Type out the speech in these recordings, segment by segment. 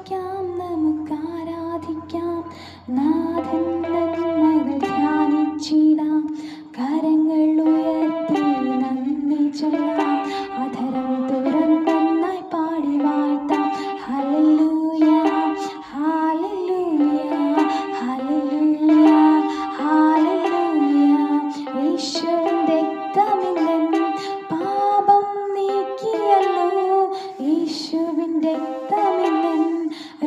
സ്തുതിക്കാം, നമുക്ക് ആരാധിക്കാം. നാഥൻ നന്മകൾ ധ്യാനിച്ചിടാം, കരങ്ങൾ ഉയർത്തി നന്ദി ചൊല്ലാം, അധരം തുറന്നൊന്നായി പാടി വാഴ്ത്താം. Hallelujah, hallelujah, hallelujah, hallelujah. യേശുവിന്റെ രക്തമില്ലൻ പാപം നീക്കിയല്ലോ, യേശുവിന്റെ രക്തമില്ലൻ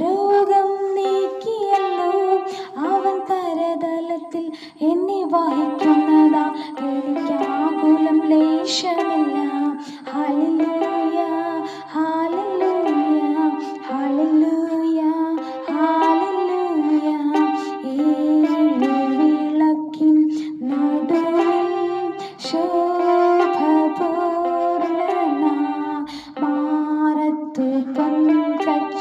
രോഗം നീക്കിയല്ലോ. അവൻ കരതലത്തിൽ എന്നെ വഹിക്കുന്നതാ, എനിക്കാകുലം ലേശമില്ല. Hallelujah, hallelujah, hallelujah, hallelujah. ഏഴു വിളക്കിൻ നടുവിൽ ശോഭപൂർണ്ണന മാറത്തു പൊൻകച്ചയണിഞ്ഞും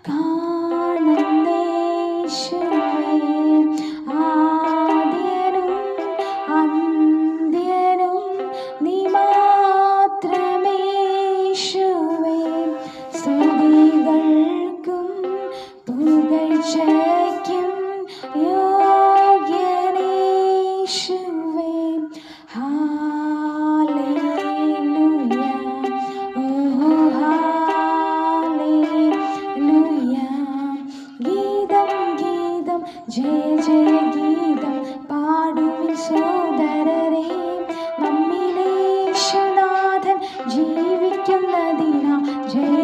കാണുന്നേശുവേ, ആദ്യനും അന്ത്യനും നീ മാത്രമേശുവേ. സ്തുതികൾക്കും പുകഴ്ചയ്ക്കും യോഗ്യനേശുവേ. ഹല്ലേലൂയ, ഓ ഹല്ലേലൂയ. ഗീതം ഗീതം ജയ ജയ ഗീതം പാടുവിൻ സോദരരേ, നമ്മിലേശുനാഥൻ ജീവിക്കുന്നതിനാ ജയ